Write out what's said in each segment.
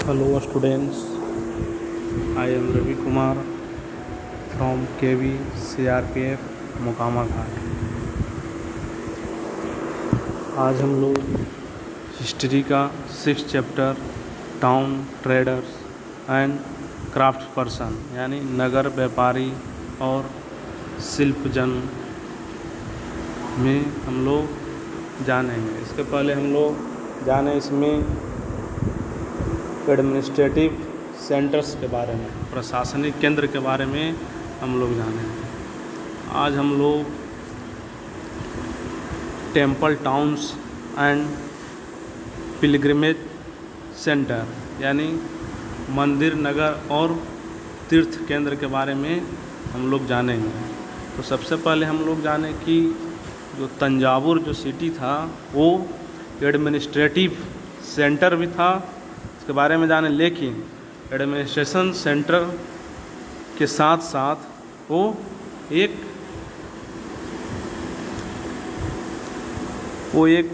Hello students, I am Ravi Kumar from KV CRPF Mokama घाट। आज हम लोग हिस्ट्री का 6 chapter town traders and craft person यानी नगर व्यापारी और शिल्पजन में हम लोग जानेंगे। इसके पहले हम लोग जाने इसमें एडमिनिस्ट्रेटिव सेंटर्स के बारे में, प्रशासनिक केंद्र के बारे में हम लोग जानेंगे। आज हम लोग temple towns and pilgrimage centre यानी मंदिर, नगर और तीर्थ केंद्र के बारे में हम लोग जानेंगे। तो सबसे पहले हम लोग जाने कि जो तंजावुर जो सिटी था वो एडमिनिस्ट्रेटिव सेंटर भी था, इसके बारे में जाने। लेकिन एडमिनिस्ट्रेशन सेंटर के साथ साथ वो एक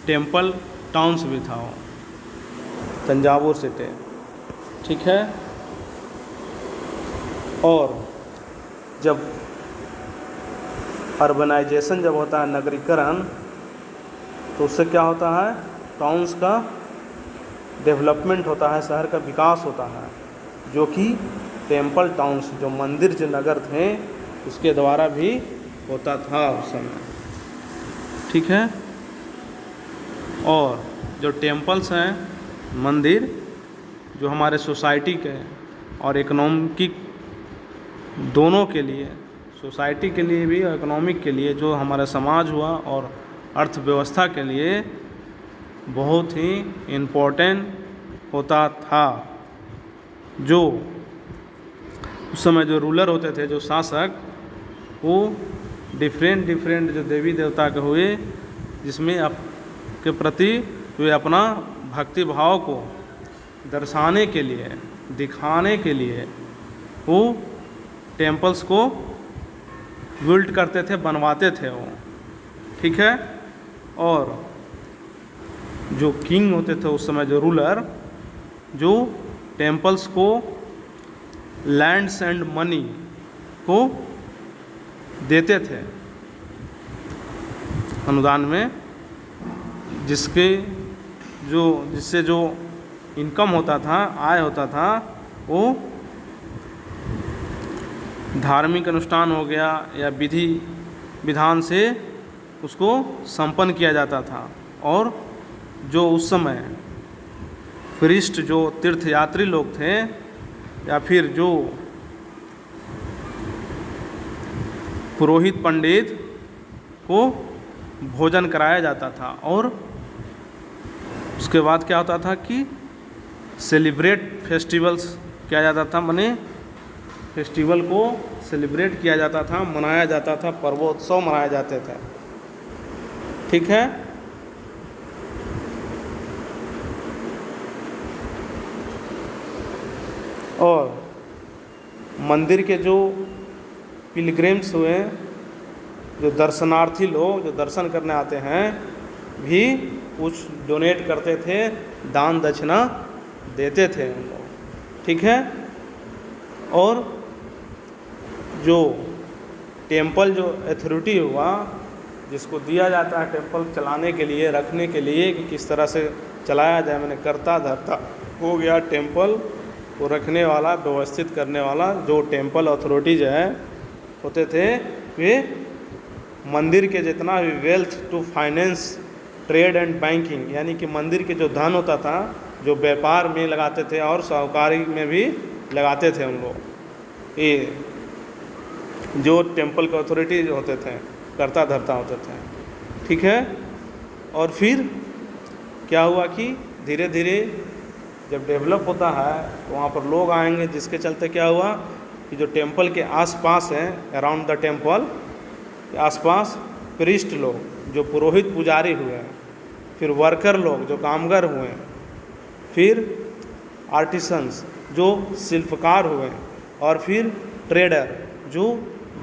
टेम्पल टाउन्स भी था, वो तंजावुर सिटी, ठीक है। और जब अर्बनाइजेशन जब होता है, नगरीकरण, तो उससे क्या होता है, टाउन्स का डेवलपमेंट होता है, शहर का विकास होता है, जो कि टेम्पल टाउन्स जो मंदिर जो नगर थे उसके द्वारा भी होता था उस समय, ठीक है। और जो टेम्पल्स हैं, मंदिर, जो हमारे सोसाइटी के और इकोनॉमिक दोनों के लिए, सोसाइटी के लिए भी और इकोनॉमिक के लिए, जो हमारा समाज हुआ और अर्थव्यवस्था के लिए बहुत ही इम्पोर्टेंट होता था। जो उस समय जो रूलर होते थे, जो शासक, वो डिफरेंट जो देवी देवता के हुए, जिसमें के प्रति वे अपना भक्ति भाव को दर्शाने के लिए, दिखाने के लिए वो टेम्पल्स को बिल्ड करते थे, बनवाते थे वो, ठीक है। और जो किंग होते थे उस समय, जो रूलर, जो टेम्पल्स को लैंड्स एंड मनी को देते थे अनुदान में, जिससे जो इनकम होता था, आय होता था, वो धार्मिक अनुष्ठान हो गया या विधि विधान से उसको संपन्न किया जाता था। और जो उस समय प्रीस्ट, जो तीर्थयात्री लोग थे, या फिर जो पुरोहित पंडित को भोजन कराया जाता था। और उसके बाद क्या होता था कि सेलिब्रेट फेस्टिवल्स किया जाता था, माने फेस्टिवल को सेलिब्रेट किया जाता था, मनाया जाता था, पर्वोत्सव मनाए जाते थे, ठीक है। और मंदिर के जो पिलग्रिम्स हुए, जो दर्शनार्थी लोग जो दर्शन करने आते हैं, भी कुछ डोनेट करते थे, दान दक्षिणा देते थे उन लोग, ठीक है। और जो टेम्पल जो अथॉरिटी हुआ, जिसको दिया जाता है टेम्पल चलाने के लिए, रखने के लिए, कि किस तरह से चलाया जाए, मैंने करता धरता हो गया टेम्पल को रखने वाला, व्यवस्थित करने वाला, जो टेम्पल अथॉरिटीज है होते थे, वे मंदिर के जितना भी wealth to finance trade and banking, यानी कि मंदिर के जो धन होता था, जो व्यापार में लगाते थे और साहूकारी में भी लगाते थे उन लोग। ये जो टेम्पल के अथॉरिटी होते थे, करता धरता होते थे, ठीक है। और फिर क्या हुआ कि धीरे धीरे जब डेवलप होता है तो वहाँ पर लोग आएंगे, जिसके चलते क्या हुआ कि जो टेम्पल के आसपास हैं, अराउंड द टेम्पल के आसपास प्रीस्ट लोग, जो पुरोहित पुजारी हुए, फिर वर्कर लोग जो कामगर हुए, फिर आर्टिसंस जो शिल्पकार हुए, और फिर ट्रेडर जो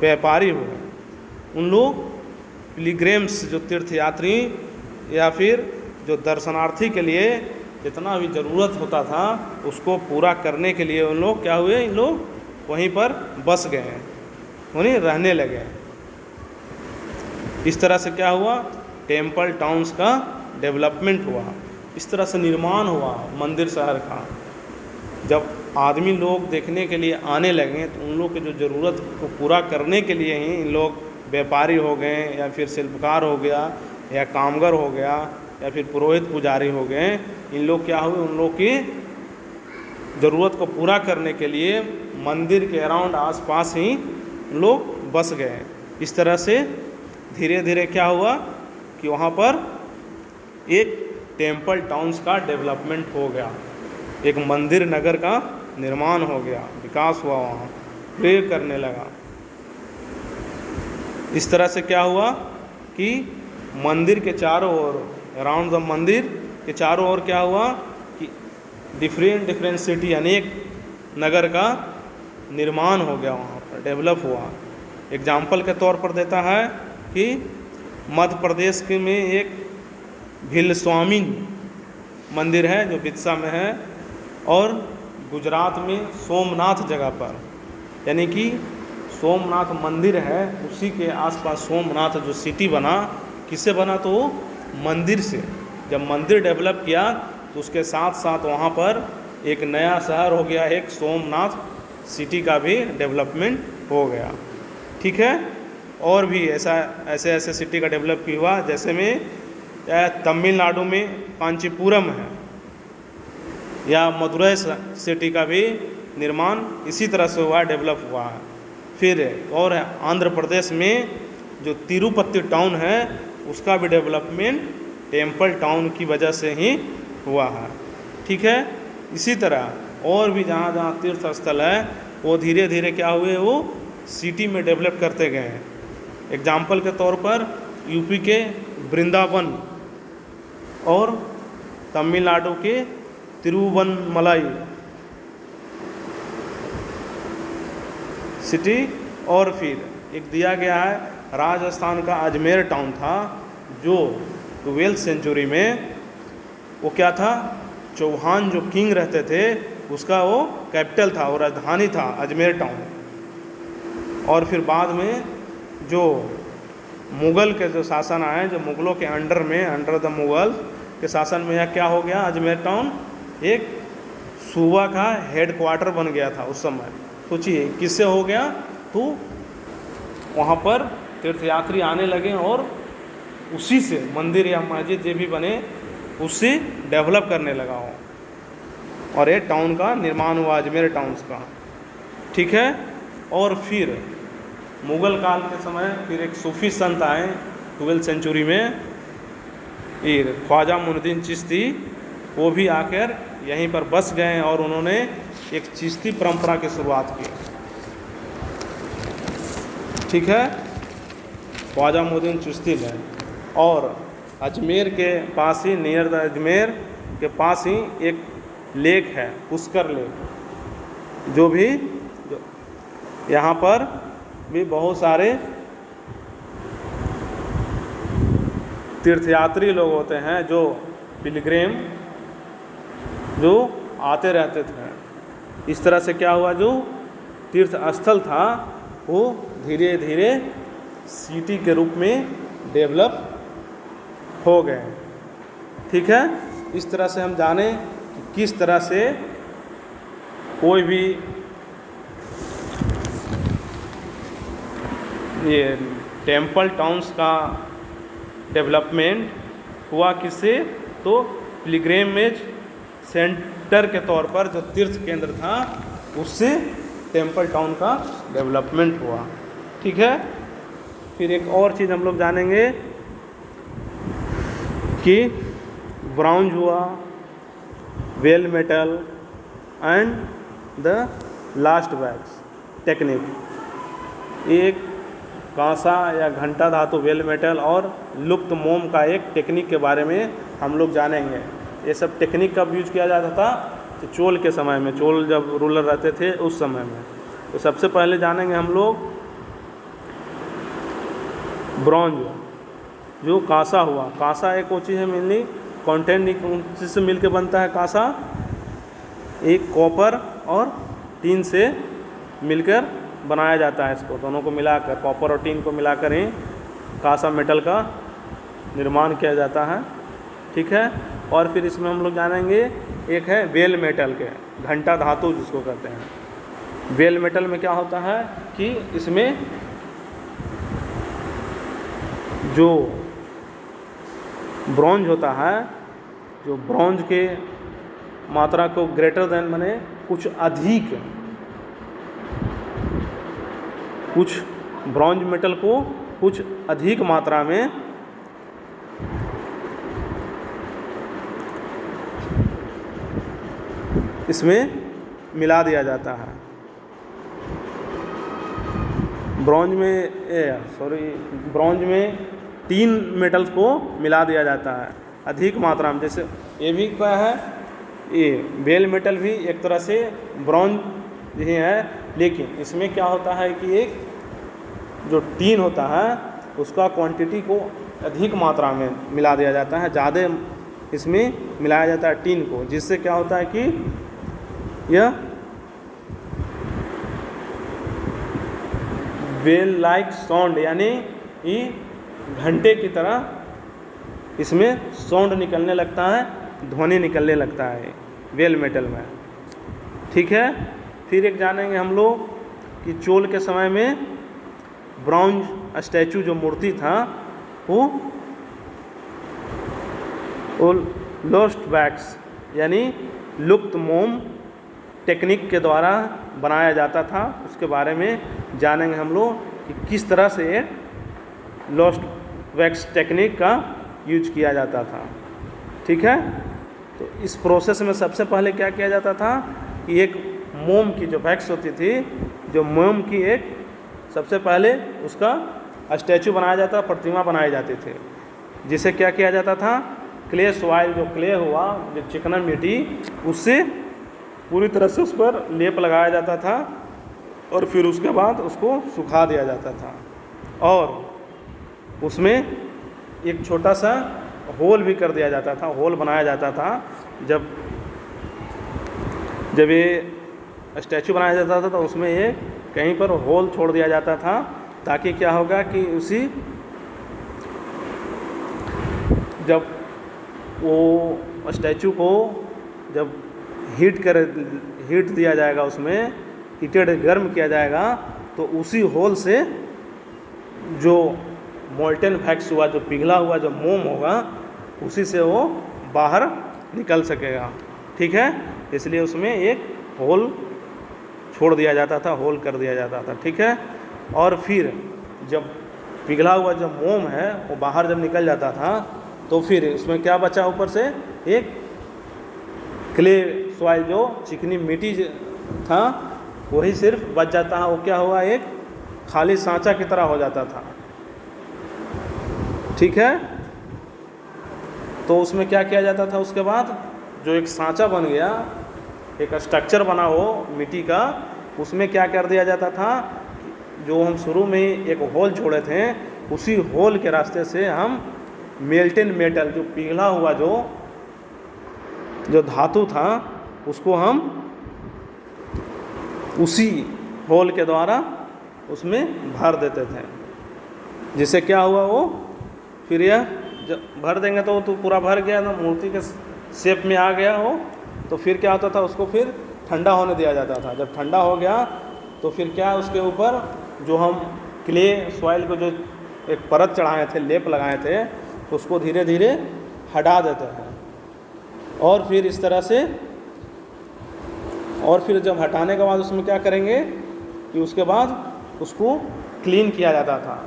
व्यापारी हुए, उन लोग पिलग्रिम्स जो तीर्थयात्री या फिर जो दर्शनार्थी के लिए जितना भी ज़रूरत होता था उसको पूरा करने के लिए उन लोग क्या हुए, इन लोग वहीं पर बस गए, वहीं रहने लगे। इस तरह से क्या हुआ, टेम्पल टाउन्स का डेवलपमेंट हुआ, इस तरह से निर्माण हुआ मंदिर शहर का। जब आदमी लोग देखने के लिए आने लगे तो उन लोग की जो ज़रूरत को पूरा करने के लिए ही इन लोग व्यापारी हो गए, या फिर शिल्पकार हो गया, या कामगर हो गया, या फिर पुरोहित पुजारी हो गए। इन लोग क्या हुए, उन लोग की ज़रूरत को पूरा करने के लिए मंदिर के अराउंड आसपास ही लोग बस गए। इस तरह से धीरे धीरे क्या हुआ कि वहाँ पर एक टेम्पल टाउन्स का डेवलपमेंट हो गया, एक मंदिर नगर का निर्माण हो गया, विकास हुआ, वहाँ प्रे करने लगा। इस तरह से क्या हुआ कि मंदिर के चारों ओर, अराउंड द मंदिर के चारों ओर क्या हुआ कि डिफरेंट सिटी, अनेक नगर का निर्माण हो गया, वहाँ पर डेवलप हुआ। एग्जाम्पल के तौर पर देता है कि मध्य प्रदेश के में एक भिलस्वामी मंदिर है जो बिदसा में है, और गुजरात में सोमनाथ जगह पर, यानी कि सोमनाथ मंदिर है, उसी के आसपास सोमनाथ जो सिटी बना, किससे बना, तो मंदिर से। जब मंदिर डेवलप किया तो उसके साथ साथ वहाँ पर एक नया शहर हो गया, एक सोमनाथ सिटी का भी डेवलपमेंट हो गया। ठीक है, और भी ऐसे सिटी का डेवलप हुआ, जैसे में तमिलनाडु में कांचीपुरम है, या मदुरई सिटी का भी निर्माण इसी तरह से हुआ, डेवलप हुआ है। फिर और है आंध्र प्रदेश में जो तिरुपति टाउन है, उसका भी डेवलपमेंट टेम्पल टाउन की वजह से ही हुआ है। ठीक है, इसी तरह और भी जहाँ जहाँ तीर्थ स्थल है वो धीरे धीरे क्या हुए, वो सिटी में डेवलप करते गए हैं। एग्जाम्पल के तौर पर यूपी के वृंदावन और तमिलनाडु के तिरुवन्नमलाई सिटी, और फिर एक दिया गया है राजस्थान का अजमेर टाउन था, जो 12वीं सेंचुरी में वो क्या था, चौहान जो किंग रहते थे उसका वो कैपिटल था, वो राजधानी था अजमेर टाउन। और फिर बाद में जो मुग़ल के जो शासन आए, जो मुग़लों के अंडर में, अंडर द मुग़ल के शासन में, यह क्या हो गया, अजमेर टाउन एक सूबा का हेड क्वार्टर बन गया था उस समय। सोचिए किससे हो गया, तो वहाँ पर तीर्थयात्री आने लगे और उसी से मंदिर या मस्जिद जो भी बने उससे डेवलप करने लगा हो, और ये टाउन का निर्माण हुआ, अजमेर टाउन्स का। ठीक है, और फिर मुग़ल काल के समय फिर एक सूफी संत आए 12वीं सेंचुरी में, ये ख्वाजा मुइनुद्दीन चिश्ती, वो भी आकर यहीं पर बस गए और उन्होंने एक चिश्ती परंपरा की शुरुआत की। ठीक है, ख्वाजा मुइनुद्दीन चिश्ती ने, और अजमेर के पास ही, नियर द अजमेर के पास ही एक लेक है, पुष्कर लेक, जो यहाँ पर भी बहुत सारे तीर्थयात्री लोग होते हैं, जो पिलग्रिम जो आते रहते थे। इस तरह से क्या हुआ, जो तीर्थ स्थल था वो धीरे धीरे सिटी के रूप में डेवलप हो गए। ठीक है, इस तरह से हम जाने कि किस तरह से कोई भी ये टेम्पल टाउन्स का डेवलपमेंट हुआ, किससे, तो पिलग्रिमेज सेंटर के तौर पर जो तीर्थ केंद्र था उससे टेम्पल टाउन का डेवलपमेंट हुआ। ठीक है, फिर एक और चीज़ हम लोग जानेंगे कि ब्रॉन्ज हुआ, well metal and the last wax technique. एक कांसा या घंटा धातु, वेल मेटल और लुप्त मोम का एक टेक्निक के बारे में हम लोग जानेंगे। ये सब टेक्निक कब यूज किया जाता था, तो चोल के समय में, चोल जब रूलर रहते थे उस समय में। तो सबसे पहले जानेंगे हम लोग ब्रॉन्ज, जो कांसा हुआ। कांसा एक वो चीज़ है मेनली कंटेंट जिससे मिलकर बनता है कांसा, एक कॉपर और टीन से मिलकर बनाया जाता है। इसको दोनों को मिलाकर, कॉपर और टीन को मिलाकर ही कांसा मेटल का निर्माण किया जाता है। ठीक है। और फिर इसमें हम लोग जानेंगे, एक है बेल मेटल के, घंटा धातु जिसको कहते हैं। बेल मेटल में क्या होता है कि इसमें जो ब्रॉन्ज होता है, जो ब्रॉन्ज के मात्रा को ग्रेटर देन माने कुछ अधिक, कुछ ब्रॉन्ज मेटल को कुछ अधिक मात्रा में इसमें मिला दिया जाता है। ब्रॉन्ज में तीन मेटल्स को मिला दिया जाता है अधिक मात्रा में। जैसे ये भी क्या है, ये बेल मेटल भी एक तरह से ब्रॉन्ज ही है, लेकिन इसमें क्या होता है कि एक जो टीन होता है उसका क्वांटिटी को अधिक मात्रा में मिला दिया जाता है, ज़्यादा इसमें मिलाया जाता है टीन को, जिससे क्या होता है कि यह बेल लाइक साउंड, यानी ये घंटे की तरह इसमें साउंड निकलने लगता है, ध्वनि निकलने लगता है बेल मेटल में। ठीक है। फिर एक जानेंगे हम लोग कि चोल के समय में ब्रॉन्ज स्टैचू जो मूर्ति था वो लोस्ट वैक्स यानी लुप्त मोम टेक्निक के द्वारा बनाया जाता था। उसके बारे में जानेंगे हम लोग कि किस तरह से लोस्ट वैक्स टेक्निक का यूज किया जाता था। ठीक है। तो इस प्रोसेस में सबसे पहले क्या किया जाता था कि एक मोम की जो वैक्स होती थी, जो मोम की एक सबसे पहले उसका स्टैचू बनाया जाता, प्रतिमा बनाई जाती थी, जिसे क्या किया जाता था, क्ले सॉइल, जो क्ले हुआ, जो चिकना मिट्टी, उससे पूरी तरह से उस पर लेप लगाया जाता था और फिर उसके बाद उसको सुखा दिया जाता था और उसमें एक छोटा सा होल भी कर दिया जाता था, होल बनाया जाता था। जब ये स्टैचू बनाया जाता था तो उसमें ये कहीं पर होल छोड़ दिया जाता था, ताकि क्या होगा कि उसी जब वो स्टैचू को जब हीट दिया जाएगा, उसमें हीटेड गर्म किया जाएगा, तो उसी होल से जो मोल्टेन वैक्स हुआ, जो पिघला हुआ जो मोम होगा, उसी से वो बाहर निकल सकेगा। ठीक है। इसलिए उसमें एक होल छोड़ दिया जाता था, होल कर दिया जाता था। ठीक है। और फिर जब पिघला हुआ जो मोम है वो बाहर जब निकल जाता था, तो फिर उसमें क्या बचा, ऊपर से एक क्ले सॉइल, जो चिकनी मिट्टी था, वही सिर्फ बच जाता है। वो क्या हुआ, एक खाली सांचा की तरह हो जाता था। ठीक है। तो उसमें क्या किया जाता था, उसके बाद जो एक सांचा बन गया, एक स्ट्रक्चर बना हो मिट्टी का, उसमें क्या कर दिया जाता था, जो हम शुरू में एक होल छोड़े थे, उसी होल के रास्ते से हम मेल्टेन मेटल, जो पिघला हुआ जो धातु था, उसको हम उसी होल के द्वारा उसमें भर देते थे। जिससे क्या हुआ, वो फिर यह जब भर देंगे तो पूरा भर गया, तो मूर्ति के शेप में आ गया हो, तो फिर क्या होता था, उसको फिर ठंडा होने दिया जाता था। जब ठंडा हो गया तो फिर क्या, उसके ऊपर जो हम क्ले सॉइल को जो एक परत चढ़ाए थे, लेप लगाए थे, उसको धीरे धीरे हटा देते हैं। और फिर इस तरह से, और फिर जब हटाने के बाद उसमें क्या करेंगे कि उसके बाद उसको क्लीन किया जाता था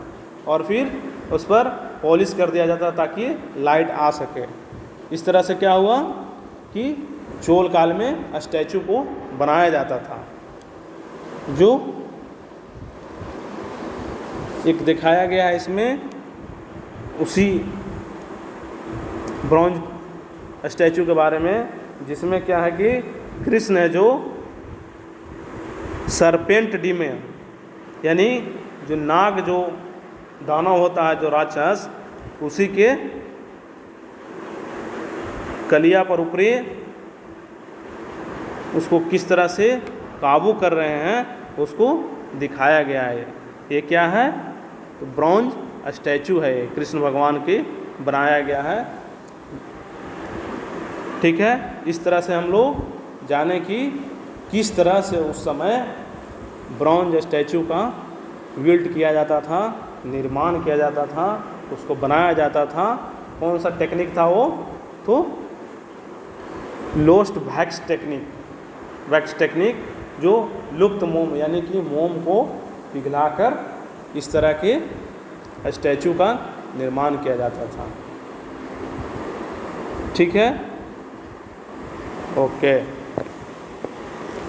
और फिर उस पर पॉलिश कर दिया जाता ताकि लाइट आ सके। इस तरह से क्या हुआ कि चोल काल में स्टैचू को बनाया जाता था। जो एक दिखाया गया है इसमें, उसी ब्रॉन्ज स्टैचू के बारे में, जिसमें क्या है कि कृष्ण है जो सरपेंट डीमे, यानी जो नाग जो दानव होता है, जो राक्षस, उसी के कलिया पर ऊपरी उसको किस तरह से काबू कर रहे हैं उसको दिखाया गया है। ये क्या है? तो ब्रॉन्ज स्टैचू है, कृष्ण भगवान के बनाया गया है। ठीक है, इस तरह से हम लोग जाने कि किस तरह से उस समय ब्रॉन्ज स्टैचू का बिल्ड किया जाता था, निर्माण किया जाता था, उसको बनाया जाता था। कौन सा टेक्निक था वो? तो lost wax technique, wax technique, जो लुप्त मोम यानी कि मोम को पिघलाकर इस तरह के स्टैचू का निर्माण किया जाता था। ठीक है, ओके।